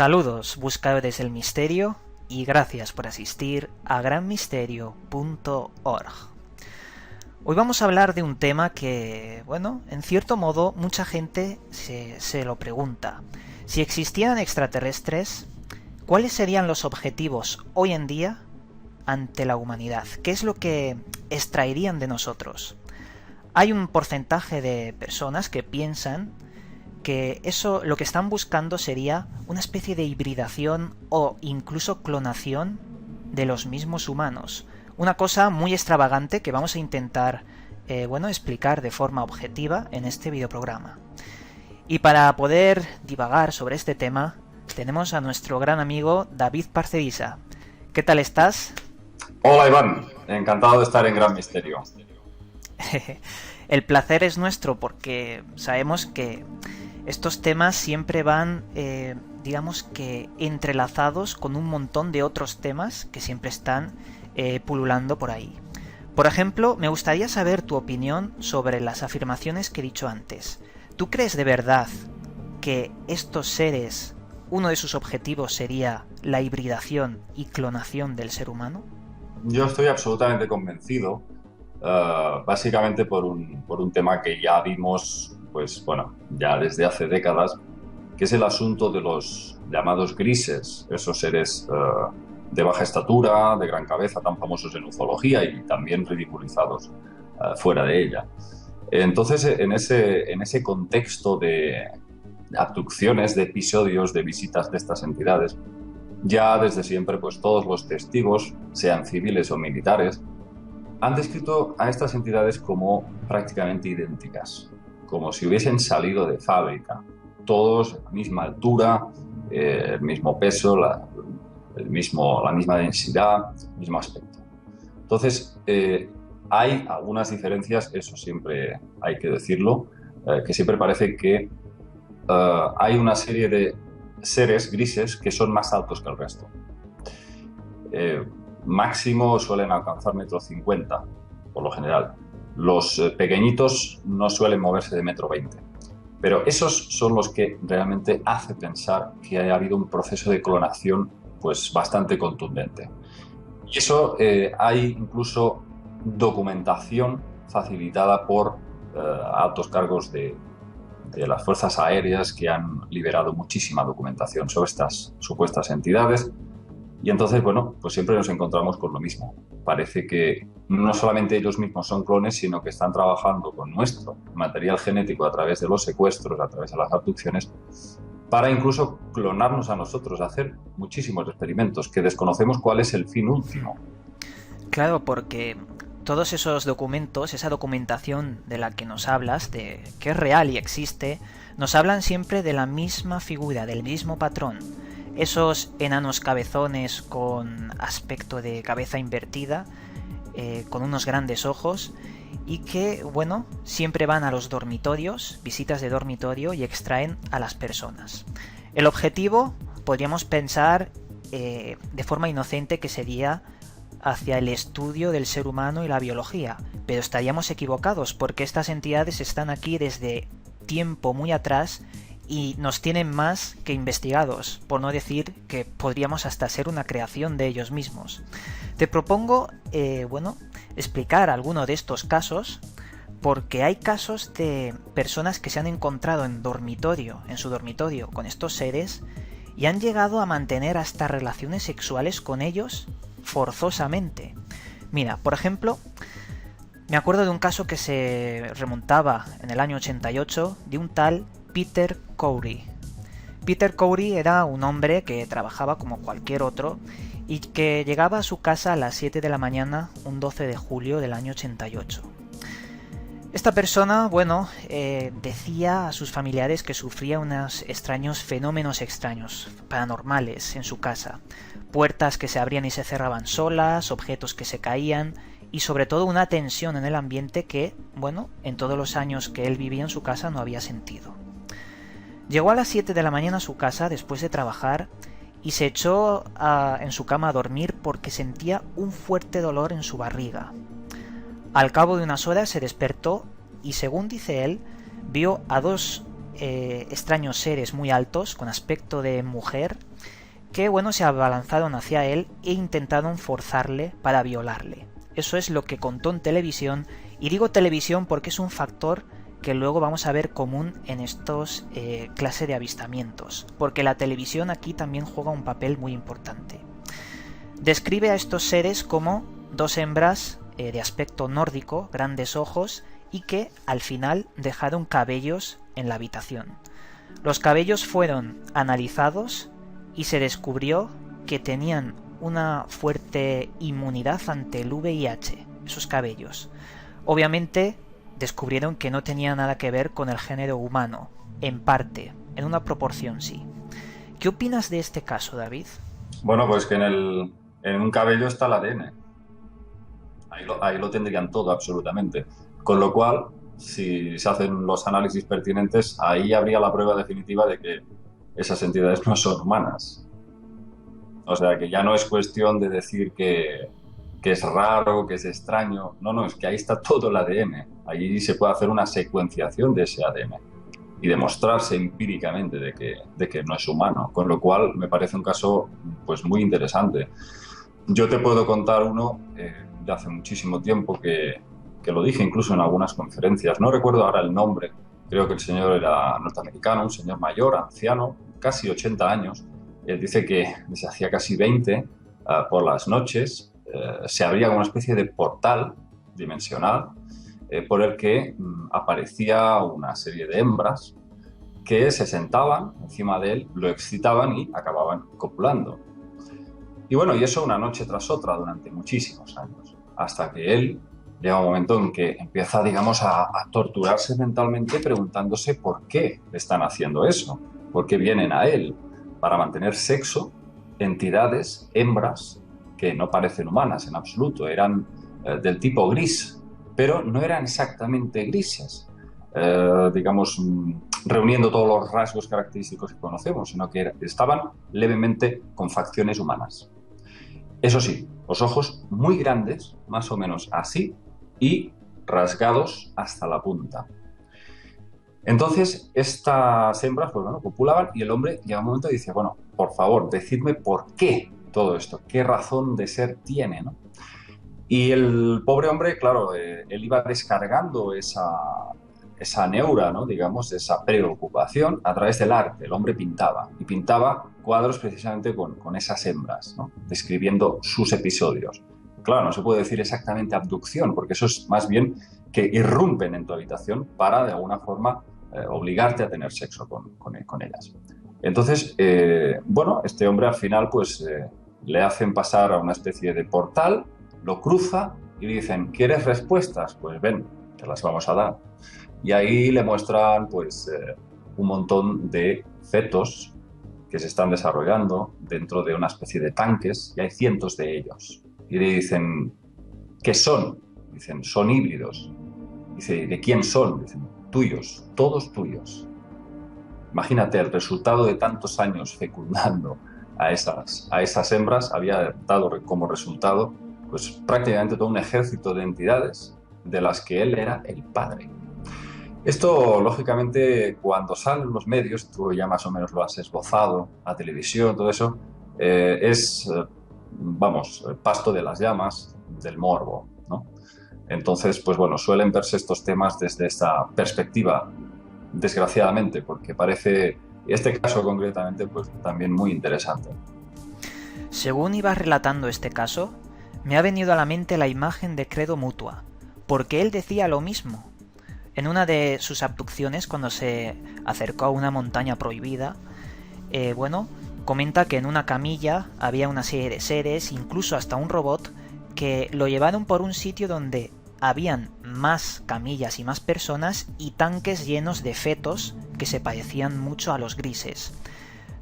Saludos, buscadores del misterio, y gracias por asistir a granmisterio.org. Hoy vamos a hablar de un tema que, bueno, en cierto modo mucha gente se lo pregunta. Si existieran extraterrestres, ¿cuáles serían los objetivos hoy en día ante la humanidad? ¿Qué es lo que extraerían de nosotros? Hay un porcentaje de personas que piensan que eso lo que están buscando sería una especie de hibridación o incluso clonación de los mismos humanos. Una cosa muy extravagante que vamos a intentar explicar de forma objetiva en este videoprograma. Y para poder divagar sobre este tema, tenemos a nuestro gran amigo David Parcerisa. ¿Qué tal estás? Hola Iván, encantado de estar en Gran Misterio. El placer es nuestro porque sabemos que estos temas siempre van, digamos que entrelazados con un montón de otros temas que siempre están pululando por ahí. Por ejemplo, me gustaría saber tu opinión sobre las afirmaciones que he dicho antes. ¿Tú crees de verdad que estos seres, uno de sus objetivos sería la hibridación y clonación del ser humano? Yo estoy absolutamente convencido, básicamente por un tema que ya vimos, pues bueno, ya desde hace décadas, que es el asunto de los llamados grises, esos seres de baja estatura, de gran cabeza, tan famosos en ufología y también ridiculizados fuera de ella. Entonces, en ese contexto de abducciones, de episodios, de visitas de estas entidades, ya desde siempre, pues todos los testigos, sean civiles o militares, han descrito a estas entidades como prácticamente idénticas, como si hubiesen salido de fábrica, todos a la misma altura, el mismo peso, la misma densidad, el mismo aspecto. Entonces, hay algunas diferencias, eso siempre hay que decirlo, que siempre parece que hay una serie de seres grises que son más altos que el resto. Máximo suelen alcanzar 1,50 m, por lo general. Los pequeñitos no suelen moverse de 1,20 m. Pero esos son los que realmente hace pensar que ha habido un proceso de clonación pues bastante contundente. Y eso hay incluso documentación facilitada por altos cargos de las fuerzas aéreas que han liberado muchísima documentación sobre estas supuestas entidades. Y entonces, bueno, pues siempre nos encontramos con lo mismo. Parece que no solamente ellos mismos son clones, sino que están trabajando con nuestro material genético a través de los secuestros, a través de las abducciones, para incluso clonarnos a nosotros, hacer muchísimos experimentos que desconocemos cuál es el fin último. Claro, porque todos esos documentos, esa documentación de la que nos hablas, de que es real y existe, nos hablan siempre de la misma figura, del mismo patrón. Esos enanos cabezones con aspecto de cabeza invertida, con unos grandes ojos, y que, bueno, siempre van a los dormitorios, visitas de dormitorio, y extraen a las personas. El objetivo, podríamos pensar de forma inocente, que sería hacia el estudio del ser humano y la biología, pero estaríamos equivocados porque estas entidades están aquí desde tiempo muy atrás y nos tienen más que investigados, por no decir que podríamos hasta ser una creación de ellos mismos. Te propongo, explicar alguno de estos casos, porque hay casos de personas que se han encontrado en su dormitorio con estos seres y han llegado a mantener hasta relaciones sexuales con ellos forzosamente. Mira, por ejemplo, me acuerdo de un caso que se remontaba en el año 88 de un tal Peter Cowrie. Peter Cowrie era un hombre que trabajaba como cualquier otro y que llegaba a su casa a las 7 de la mañana un 12 de julio del año 88. Esta persona, decía a sus familiares que sufría unos extraños fenómenos extraños, paranormales, en su casa. Puertas que se abrían y se cerraban solas, objetos que se caían y sobre todo una tensión en el ambiente que, en todos los años que él vivía en su casa no había sentido. Llegó a las 7 de la mañana a su casa después de trabajar y se echó en su cama a dormir porque sentía un fuerte dolor en su barriga. Al cabo de unas horas se despertó y, según dice él, vio a dos extraños seres muy altos, con aspecto de mujer, que bueno, se abalanzaron hacia él e intentaron forzarle para violarle. Eso es lo que contó en televisión, y digo televisión porque es un factor que luego vamos a ver común en estos clase de avistamientos, porque la televisión aquí también juega un papel muy importante. Describe a estos seres como dos hembras de aspecto nórdico, grandes ojos, y que al final dejaron cabellos en la habitación. Los cabellos fueron analizados y se descubrió que tenían una fuerte inmunidad ante el VIH, esos cabellos. Obviamente descubrieron que no tenía nada que ver con el género humano, en parte, en una proporción sí. ¿Qué opinas de este caso, David? Bueno, pues que en un cabello está el ADN. Ahí lo tendrían todo, absolutamente. Con lo cual, si se hacen los análisis pertinentes, ahí habría la prueba definitiva de que esas entidades no son humanas. O sea, que ya no es cuestión de decir que es raro, que es extraño. No, es que ahí está todo el ADN. Ahí se puede hacer una secuenciación de ese ADN y demostrarse empíricamente de que no es humano. Con lo cual, me parece un caso pues muy interesante. Yo te puedo contar uno de hace muchísimo tiempo que lo dije incluso en algunas conferencias. No recuerdo ahora el nombre. Creo que el señor era norteamericano, un señor mayor, anciano, casi 80 años. Él dice que desde hacía casi 20, por las noches, se abría como una especie de portal dimensional por el que aparecía una serie de hembras que se sentaban encima de él, lo excitaban y acababan copulando. Y bueno, y eso una noche tras otra durante muchísimos años, hasta que él llega un momento en que empieza, digamos, a torturarse mentalmente preguntándose por qué le están haciendo eso, por qué vienen a él para mantener sexo entidades, hembras, que no parecen humanas en absoluto, eran del tipo gris, pero no eran exactamente grises, digamos, reuniendo todos los rasgos característicos que conocemos, sino que estaban levemente con facciones humanas. Eso sí, los ojos muy grandes, más o menos así, y rasgados hasta la punta. Entonces, estas hembras, pues bueno, copulaban y el hombre llega un momento y dice, bueno, por favor, decidme por qué todo esto, qué razón de ser tiene, ¿no? Y el pobre hombre, claro, él iba descargando esa neura, ¿no? Digamos, esa preocupación a través del arte. El hombre pintaba, y pintaba cuadros precisamente con esas hembras, ¿no? Describiendo sus episodios. Claro, no se puede decir exactamente abducción, porque eso es más bien que irrumpen en tu habitación para, de alguna forma, obligarte a tener sexo con ellas. Entonces, bueno, este hombre al final, pues, le hacen pasar a una especie de portal, lo cruza y le dicen, ¿quieres respuestas? Pues ven, te las vamos a dar. Y ahí le muestran, pues, un montón de fetos que se están desarrollando dentro de una especie de tanques, y hay cientos de ellos. Y le dicen, ¿qué son? Dicen, son híbridos. Dice, ¿de quién son? Dicen, tuyos, todos tuyos. Imagínate, el resultado de tantos años fecundando a esas hembras había dado como resultado, pues, prácticamente todo un ejército de entidades de las que él era el padre. Esto, lógicamente, cuando salen los medios, tú ya más o menos lo has esbozado, la televisión, todo eso, es, vamos, pasto de las llamas del morbo, ¿no? Entonces, pues bueno, suelen verse estos temas desde esta perspectiva, desgraciadamente, porque parece, este caso concretamente, pues también muy interesante. Según ibas relatando este caso, me ha venido a la mente la imagen de Credo Mutua, porque él decía lo mismo. En una de sus abducciones, cuando se acercó a una montaña prohibida, bueno, comenta que en una camilla había una serie de seres, incluso hasta un robot, que lo llevaron por un sitio donde habían más camillas y más personas y tanques llenos de fetos que se parecían mucho a los grises.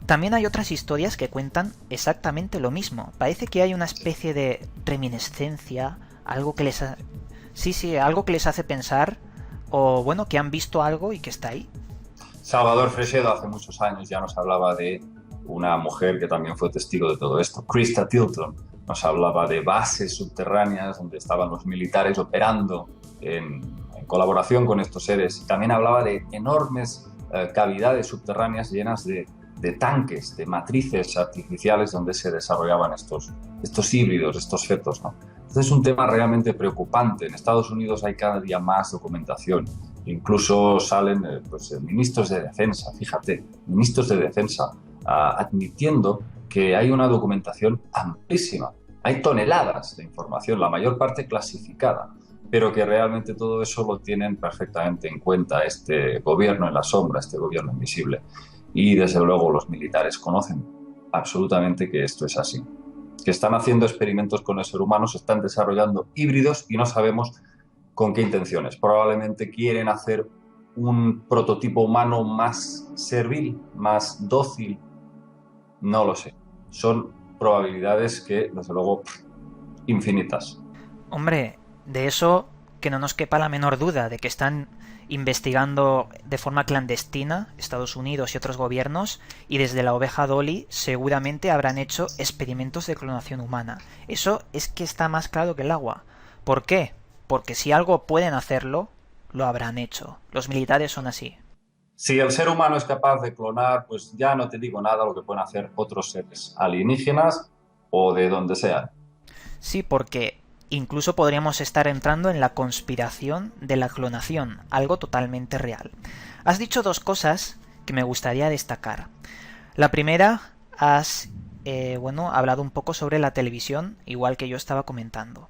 También hay otras historias que cuentan exactamente lo mismo. Parece que hay una especie de reminiscencia, algo que les algo que les hace pensar, o bueno, que han visto algo y que está ahí. Salvador Freixedo hace muchos años ya nos hablaba de una mujer que también fue testigo de todo esto, Krista Tilton. Nos hablaba de bases subterráneas donde estaban los militares operando en colaboración con estos seres. También hablaba de enormes cavidades subterráneas llenas de tanques, de matrices artificiales donde se desarrollaban estos híbridos, estos fetos, ¿no? Entonces es un tema realmente preocupante. En Estados Unidos hay cada día más documentación. Incluso salen ministros de defensa, fíjate, ministros de defensa admitiendo que hay una documentación amplísima. Hay toneladas de información, la mayor parte clasificada, pero que realmente todo eso lo tienen perfectamente en cuenta este gobierno en la sombra, este gobierno invisible. Y desde luego los militares conocen absolutamente que esto es así, que están haciendo experimentos con el ser humano, se están desarrollando híbridos y no sabemos con qué intenciones. Probablemente quieren hacer un prototipo humano más servil, más dócil, no lo sé. Son probabilidades que, desde luego, infinitas. Hombre, de eso que no nos quepa la menor duda, de que están investigando de forma clandestina Estados Unidos y otros gobiernos, y desde la oveja Dolly seguramente habrán hecho experimentos de clonación humana. Eso es que está más claro que el agua. ¿Por qué? Porque si algo pueden hacerlo, lo habrán hecho. Los militares son así. Si el ser humano es capaz de clonar, pues ya no te digo nada lo que pueden hacer otros seres alienígenas o de donde sean. Sí, porque incluso podríamos estar entrando en la conspiración de la clonación, algo totalmente real. Has dicho dos cosas que me gustaría destacar. La primera, has hablado un poco sobre la televisión, igual que yo estaba comentando.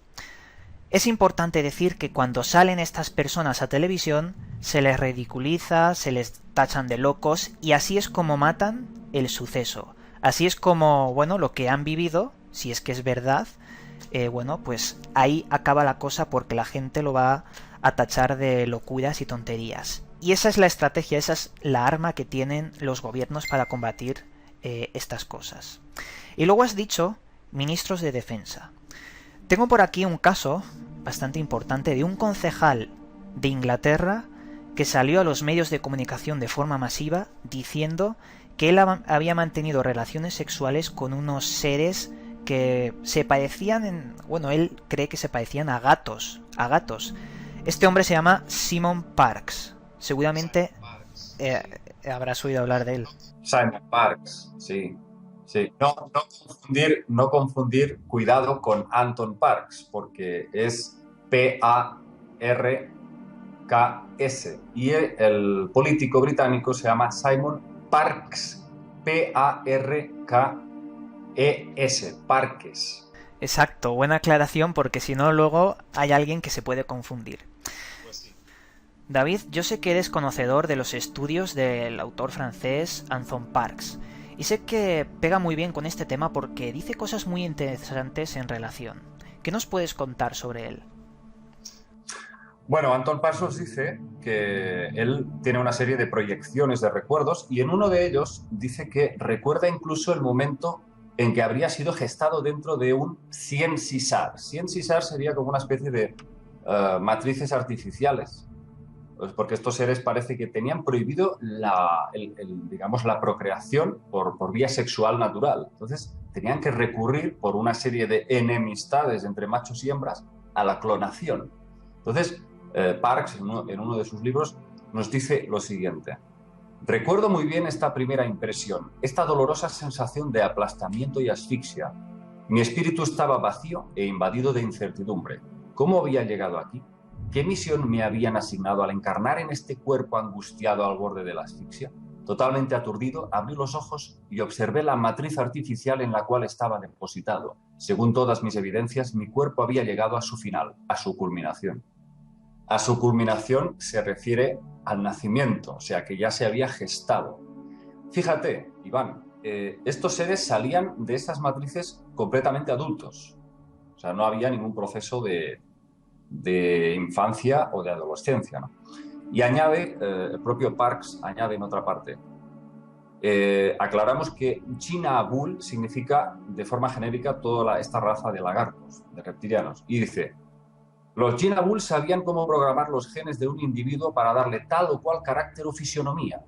Es importante decir que cuando salen estas personas a televisión, se les ridiculiza, se les tachan de locos, y así es como matan el suceso. Así es como, lo que han vivido, si es que es verdad, pues ahí acaba la cosa porque la gente lo va a tachar de locuras y tonterías. Y esa es la estrategia, esa es la arma que tienen los gobiernos para combatir estas cosas. Y luego has dicho ministros de defensa. Tengo por aquí un caso bastante importante de un concejal de Inglaterra que salió a los medios de comunicación de forma masiva diciendo que él había mantenido relaciones sexuales con unos seres que se parecían él cree que se parecían a gatos. Este hombre se llama Simon Parkes. Seguramente habrás oído hablar de él. Simon Parkes, sí. Sí, no confundir, cuidado con Anton Parks, porque es P-A-R-K-S. Y el político británico se llama Simon Parkes, P-A-R-K-E-S, Parkes. Exacto, buena aclaración, porque si no luego hay alguien que se puede confundir. Pues sí. David, yo sé que eres conocedor de los estudios del autor francés Anton Parkes. Y sé que pega muy bien con este tema porque dice cosas muy interesantes en relación. ¿Qué nos puedes contar sobre él? Bueno, Anton Parsons dice que él tiene una serie de proyecciones de recuerdos y en uno de ellos dice que recuerda incluso el momento en que habría sido gestado dentro de un Cien Sisar. Cien Sisar sería como una especie de matrices artificiales, pues porque estos seres parece que tenían prohibido la procreación por vía sexual natural. Entonces tenían que recurrir por una serie de enemistades entre machos y hembras a la clonación. Entonces Parkes, en uno de sus libros, nos dice lo siguiente: recuerdo muy bien esta primera impresión, esta dolorosa sensación de aplastamiento y asfixia. Mi espíritu estaba vacío e invadido de incertidumbre. ¿Cómo había llegado aquí? ¿Qué misión me habían asignado al encarnar en este cuerpo angustiado al borde de la asfixia? Totalmente aturdido, abrí los ojos y observé la matriz artificial en la cual estaba depositado. Según todas mis evidencias, mi cuerpo había llegado a su final, a su culminación. A su culminación se refiere al nacimiento, o sea que ya se había gestado. Fíjate, Iván, estos seres salían de estas matrices completamente adultos. O sea, no había ningún proceso de infancia o de adolescencia, ¿no? Y añade, el propio Parkes añade en otra parte, aclaramos que Jin-Abul significa de forma genérica toda esta raza de lagartos, de reptilianos, y dice: los Jin-Abul sabían cómo programar los genes de un individuo para darle tal o cual carácter o fisionomía.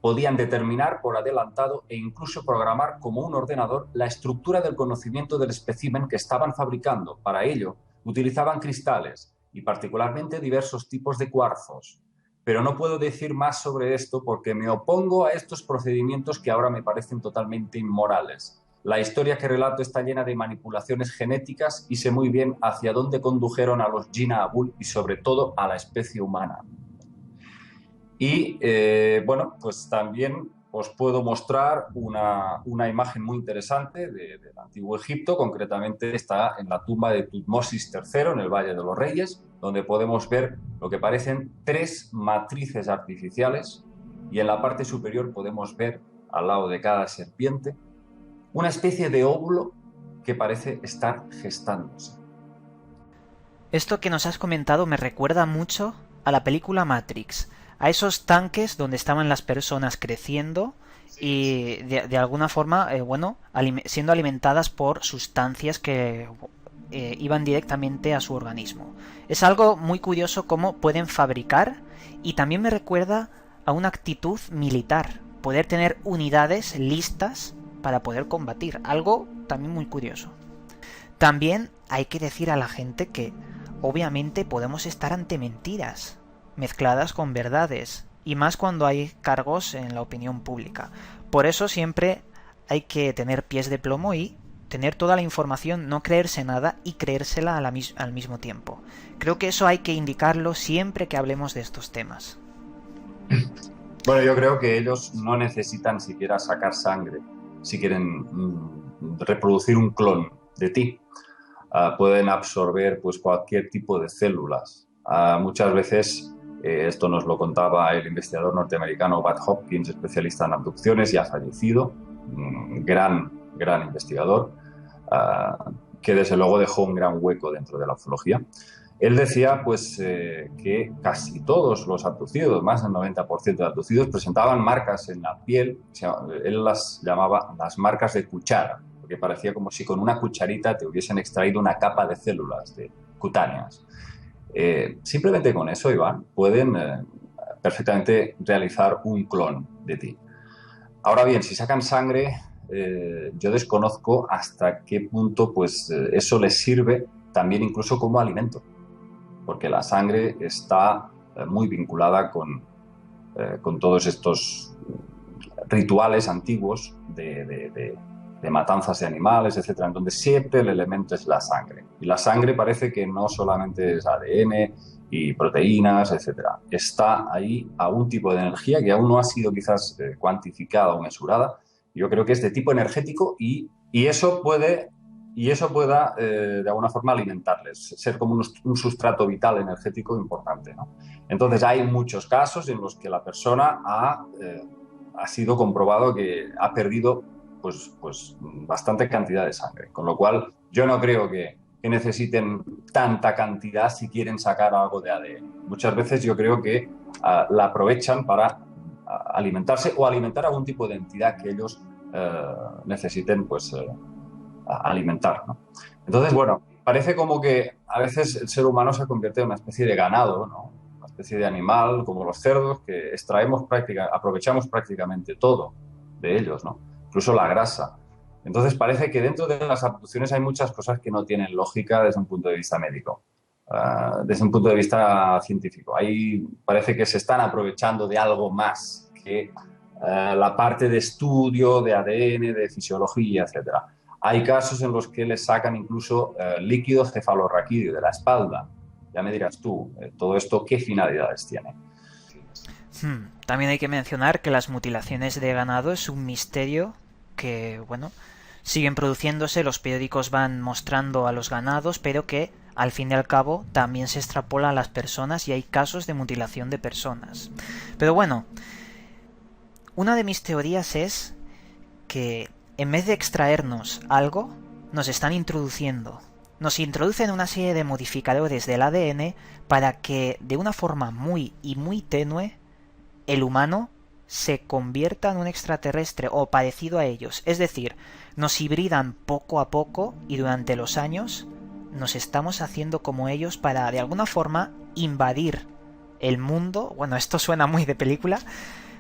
Podían determinar por adelantado e incluso programar como un ordenador la estructura del conocimiento del espécimen que estaban fabricando. Para ello, utilizaban cristales y particularmente diversos tipos de cuarzos. pero no puedo decir más sobre esto porque me opongo a estos procedimientos que ahora me parecen totalmente inmorales. La historia que relato está llena de manipulaciones genéticas y sé muy bien hacia dónde condujeron a los Jin Abul y sobre todo a la especie humana. Y bueno, pues también os puedo mostrar una imagen muy interesante del Antiguo Egipto. Concretamente está en la tumba de Tutmosis III, en el Valle de los Reyes, donde podemos ver lo que parecen 3 matrices artificiales y en la parte superior podemos ver, al lado de cada serpiente, una especie de óvulo que parece estar gestándose. Esto que nos has comentado me recuerda mucho a la película Matrix, a esos tanques donde estaban las personas creciendo y de alguna forma, siendo alimentadas por sustancias que iban directamente a su organismo. Es algo muy curioso cómo pueden fabricar, y también me recuerda a una actitud militar, poder tener unidades listas para poder combatir, algo también muy curioso. También hay que decir a la gente que obviamente podemos estar ante mentiras mezcladas con verdades, y más cuando hay cargos en la opinión pública. Por eso siempre hay que tener pies de plomo y tener toda la información, no creerse nada y creérsela al mismo tiempo. Creo que eso hay que indicarlo siempre que hablemos de estos temas. Bueno, yo creo que ellos no necesitan siquiera sacar sangre si quieren reproducir un clon de ti. Pueden absorber pues cualquier tipo de células. Muchas veces, esto nos lo contaba el investigador norteamericano Bud Hopkins, especialista en abducciones, ya fallecido, gran investigador, que desde luego dejó un gran hueco dentro de la ufología. Él decía pues, que casi todos los abducidos, más del 90% de abducidos, presentaban marcas en la piel. Él las llamaba las marcas de cuchara, porque parecía como si con una cucharita te hubiesen extraído una capa de células cutáneas. Simplemente con eso, Iván, pueden perfectamente realizar un clon de ti. Ahora bien, si sacan sangre, yo desconozco hasta qué punto pues, eso les sirve también incluso como alimento, porque la sangre está muy vinculada con todos estos rituales antiguos de matanzas de animales, etcétera, en donde siempre el elemento es la sangre. Y la sangre parece que no solamente es ADN y proteínas, etcétera. Está ahí a un tipo de energía que aún no ha sido quizás cuantificada o mesurada. Yo creo que es de tipo energético y eso pueda de alguna forma alimentarles, ser como un sustrato vital energético importante, ¿no? Entonces hay muchos casos en los que la persona ha sido comprobado que ha perdido pues bastante cantidad de sangre, con lo cual yo no creo que necesiten tanta cantidad si quieren sacar algo de ADN. Muchas veces yo creo que la aprovechan para alimentarse o alimentar algún tipo de entidad que ellos necesiten pues alimentar, ¿no? Entonces, bueno, parece como que a veces el ser humano se convierte en una especie de ganado, ¿no? Una especie de animal, como los cerdos, que aprovechamos prácticamente todo de ellos, ¿no? Incluso la grasa. Entonces parece que dentro de las abducciones hay muchas cosas que no tienen lógica desde un punto de vista médico, desde un punto de vista científico. Ahí parece que se están aprovechando de algo más que la parte de estudio, de ADN, de fisiología, etcétera. Hay casos en los que les sacan incluso líquido cefalorraquídeo de la espalda. Ya me dirás tú, todo esto, ¿qué finalidades tiene? También hay que mencionar que las mutilaciones de ganado es un misterio que, bueno, siguen produciéndose, los periódicos van mostrando a los ganados, pero que al fin y al cabo también se extrapola a las personas y hay casos de mutilación de personas. Pero bueno, una de mis teorías es que en vez de extraernos algo, nos están introduciendo. Nos introducen una serie de modificadores del ADN para que de una forma muy tenue el humano se convierta en un extraterrestre o parecido a ellos. Es decir, nos hibridan poco a poco y durante los años nos estamos haciendo como ellos para de alguna forma invadir el mundo. Bueno, esto suena muy de película,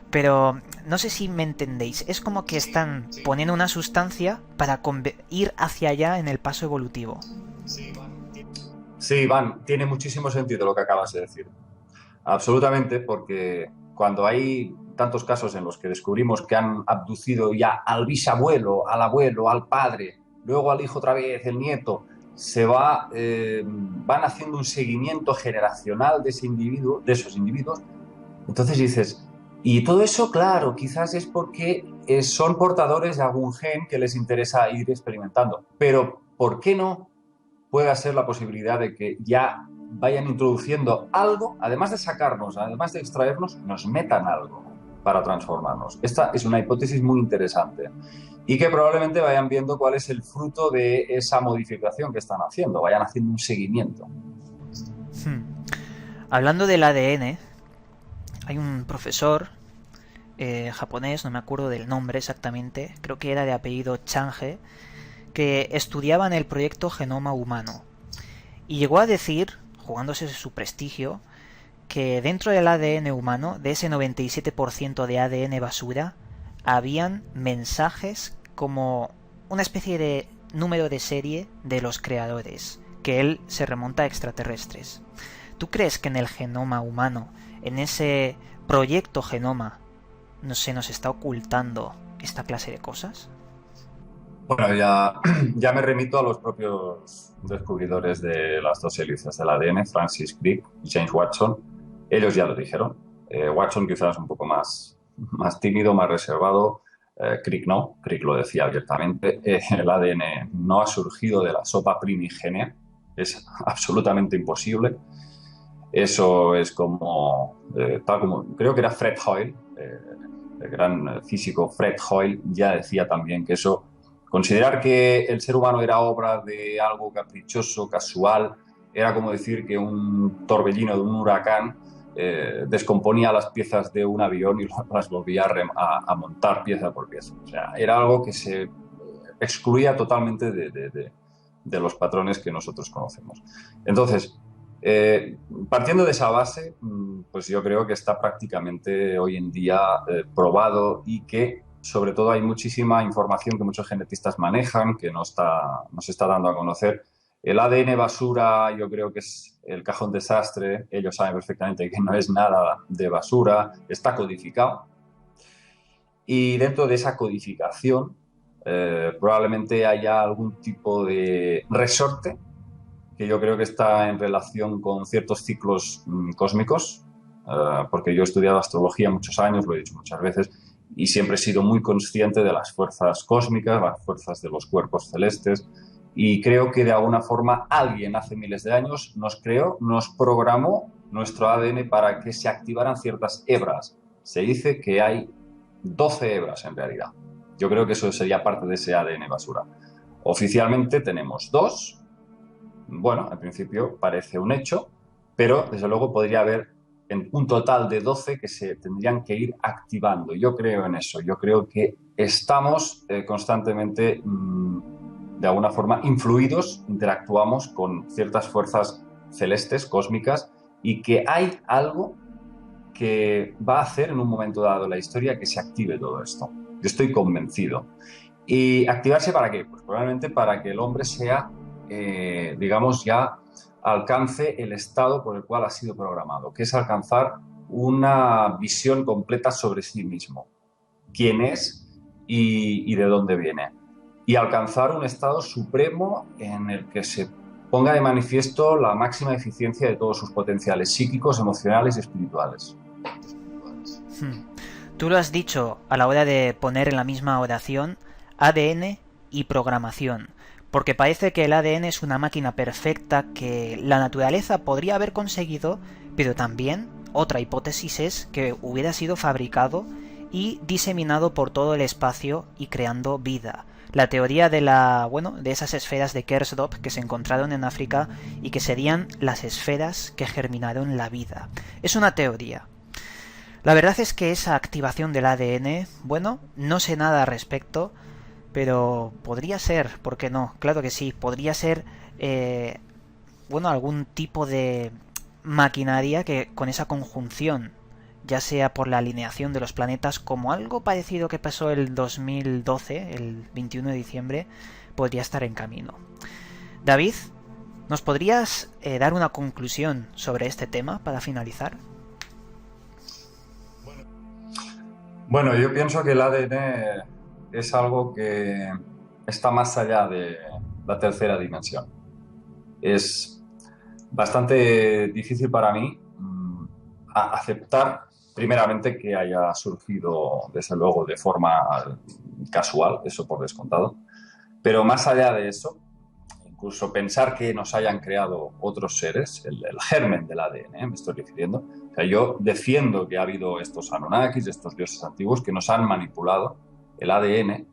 pero no sé si me entendéis. Es como que están poniendo una sustancia para ir hacia allá en el paso evolutivo. Sí, Iván, tiene muchísimo sentido lo que acabas de decir. Absolutamente, porque cuando hay tantos casos en los que descubrimos que han abducido ya al bisabuelo, al abuelo, al padre, luego al hijo otra vez, el nieto, van haciendo un seguimiento generacional de ese individuo, de esos individuos. Entonces dices, y todo eso, claro, quizás es porque son portadores de algún gen que les interesa ir experimentando. Pero, ¿por qué no pueda ser la posibilidad de que ya vayan introduciendo algo, además de sacarnos, además de extraernos, nos metan algo para transformarnos? Esta es una hipótesis muy interesante y que probablemente vayan viendo cuál es el fruto de esa modificación que están haciendo, vayan haciendo un seguimiento. Hablando del ADN, hay un profesor japonés, no me acuerdo del nombre exactamente, creo que era de apellido Change, que estudiaba en el proyecto Genoma Humano y llegó a decir, jugándose su prestigio, que dentro del ADN humano, de ese 97% de ADN basura, habían mensajes como una especie de número de serie de los creadores, que él se remonta a extraterrestres. ¿Tú crees que en el genoma humano, en ese proyecto genoma, se nos está ocultando esta clase de cosas? Bueno, ya me remito a los propios descubridores de las dos hélices del ADN, Francis Crick y James Watson. Ellos ya lo dijeron. Watson quizás un poco más tímido, más reservado. Crick no. Crick lo decía abiertamente. El ADN no ha surgido de la sopa primigenia. Es absolutamente imposible. Eso es tal como creo que era Fred Hoyle, el gran físico Fred Hoyle, ya decía también que eso, considerar que el ser humano era obra de algo caprichoso, casual, era como decir que un torbellino de un huracán descomponía las piezas de un avión y las volvía a montar pieza por pieza. O sea, era algo que se excluía totalmente de los patrones que nosotros conocemos. Entonces, partiendo de esa base, pues yo creo que está prácticamente hoy en día probado y que sobre todo hay muchísima información que muchos genetistas manejan, que nos está dando a conocer. El ADN basura yo creo que es el cajón desastre, ellos saben perfectamente que no es nada de basura, está codificado. Y dentro de esa codificación probablemente haya algún tipo de resorte que yo creo que está en relación con ciertos ciclos cósmicos, porque yo he estudiado astrología muchos años, lo he dicho muchas veces, y siempre he sido muy consciente de las fuerzas cósmicas, las fuerzas de los cuerpos celestes, y creo que de alguna forma alguien hace miles de años nos creó, nos programó nuestro ADN para que se activaran ciertas hebras. Se dice que hay 12 hebras en realidad. Yo creo que eso sería parte de ese ADN basura. Oficialmente tenemos 2. Bueno, al principio parece un hecho, pero desde luego podría haber en un total de 12 que se tendrían que ir activando. Yo creo en eso. Yo creo que estamos constantemente, de alguna forma, influidos, interactuamos con ciertas fuerzas celestes, cósmicas, y que hay algo que va a hacer en un momento dado de la historia que se active todo esto. Yo estoy convencido. ¿Y activarse para qué? Pues probablemente para que el hombre sea, digamos, ya alcance el estado por el cual ha sido programado, que es alcanzar una visión completa sobre sí mismo, quién es y de dónde viene, y alcanzar un estado supremo en el que se ponga de manifiesto la máxima eficiencia de todos sus potenciales psíquicos, emocionales y espirituales. Tú lo has dicho a la hora de poner en la misma oración ADN y programación, porque parece que el ADN es una máquina perfecta que la naturaleza podría haber conseguido, pero también otra hipótesis es que hubiera sido fabricado y diseminado por todo el espacio y creando vida. La teoría de esas esferas de Kersdorp que se encontraron en África y que serían las esferas que germinaron la vida. Es una teoría. La verdad es que esa activación del ADN, bueno, no sé nada al respecto, pero podría ser, ¿por qué no? Claro que sí, podría ser, algún tipo de maquinaria que con esa conjunción, ya sea por la alineación de los planetas, como algo parecido que pasó el 2012, el 21 de diciembre, podría estar en camino. David, ¿nos podrías dar una conclusión sobre este tema para finalizar? Bueno, yo pienso que el ADN es algo que está más allá de la tercera dimensión. Es bastante difícil para mí aceptar, primeramente, que haya surgido, desde luego, de forma casual, eso por descontado, pero más allá de eso, incluso pensar que nos hayan creado otros seres, el germen del ADN, me estoy refiriendo. O sea, yo defiendo que ha habido estos Anunnakis, estos dioses antiguos, que nos han manipulado el ADN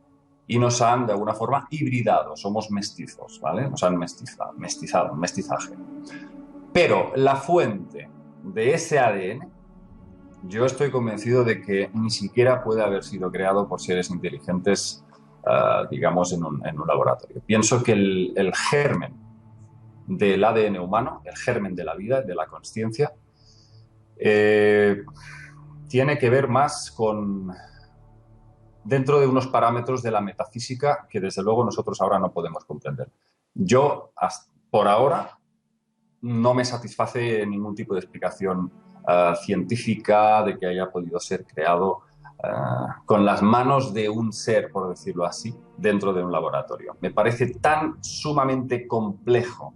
y nos han, de alguna forma, hibridado. Somos mestizos, ¿vale? Nos han mestizado, mestizaje. Pero la fuente de ese ADN, yo estoy convencido de que ni siquiera puede haber sido creado por seres inteligentes, digamos, en un laboratorio. Pienso que el germen del ADN humano, el germen de la vida, de la consciencia, tiene que ver más con dentro de unos parámetros de la metafísica que desde luego nosotros ahora no podemos comprender. Yo, por ahora, no me satisface ningún tipo de explicación científica de que haya podido ser creado con las manos de un ser, por decirlo así, dentro de un laboratorio. Me parece tan sumamente complejo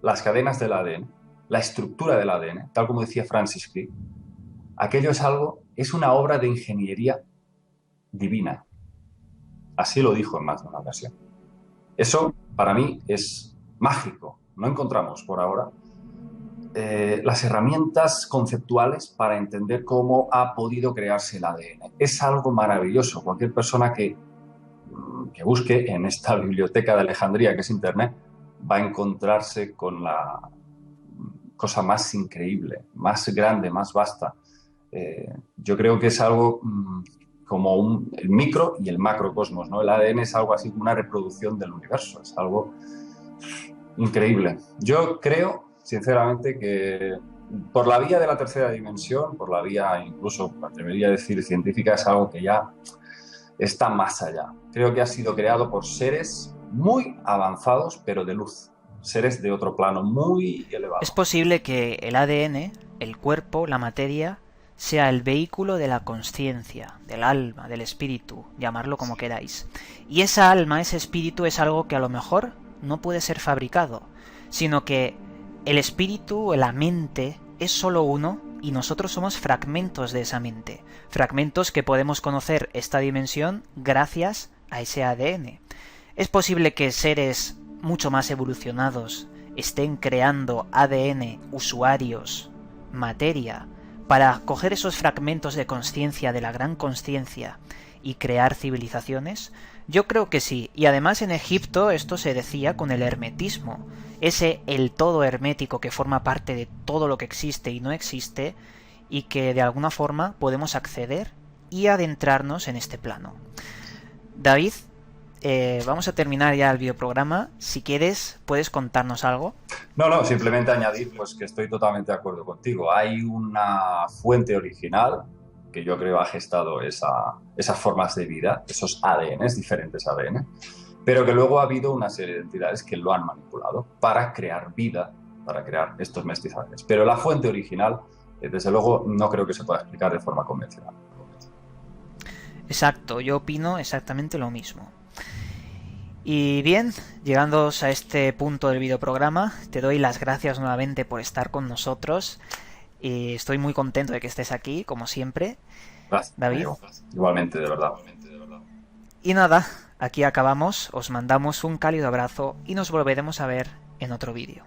las cadenas del ADN, la estructura del ADN, tal como decía Francis Crick. Aquello es una obra de ingeniería divina. Así lo dijo en más de una ocasión. Eso, para mí, es mágico. No encontramos, por ahora, las herramientas conceptuales para entender cómo ha podido crearse el ADN. Es algo maravilloso. Cualquier persona que busque en esta biblioteca de Alejandría, que es Internet, va a encontrarse con la cosa más increíble, más grande, más vasta. Yo creo que es algo como el micro y el macrocosmos, ¿no? El ADN es algo así como una reproducción del universo, es algo increíble. Yo creo, sinceramente, que por la vía de la tercera dimensión, por la vía incluso, me atrevería a decir, científica, es algo que ya está más allá. Creo que ha sido creado por seres muy avanzados, pero de luz. Seres de otro plano muy elevado. Es posible que el ADN, el cuerpo, la materia, sea el vehículo de la consciencia, del alma, del espíritu, llamarlo como queráis. Y esa alma, ese espíritu, es algo que a lo mejor no puede ser fabricado, sino que el espíritu, la mente, es solo uno y nosotros somos fragmentos de esa mente, fragmentos que podemos conocer esta dimensión gracias a ese ADN. Es posible que seres mucho más evolucionados estén creando ADN, usuarios, materia, para coger esos fragmentos de consciencia, de la gran consciencia, y crear civilizaciones. Yo creo que sí, y además en Egipto esto se decía con el hermetismo, el todo hermético que forma parte de todo lo que existe y no existe, y que de alguna forma podemos acceder y adentrarnos en este plano. David, vamos a terminar ya el videoprograma. Si quieres, ¿puedes contarnos algo? No, simplemente añadir pues, que estoy totalmente de acuerdo contigo. Hay una fuente original que yo creo ha gestado esas formas de vida, esos ADNs, diferentes ADN, pero que luego ha habido una serie de entidades que lo han manipulado para crear vida, para crear estos mestizajes. Pero la fuente original, desde luego, no creo que se pueda explicar de forma convencional. Exacto, yo opino exactamente lo mismo. Y bien, llegando a este punto del videoprograma, te doy las gracias nuevamente por estar con nosotros. Y estoy muy contento de que estés aquí, como siempre. Gracias, David. Amigo. Igualmente, de verdad. Y nada, aquí acabamos, os mandamos un cálido abrazo y nos volveremos a ver en otro vídeo.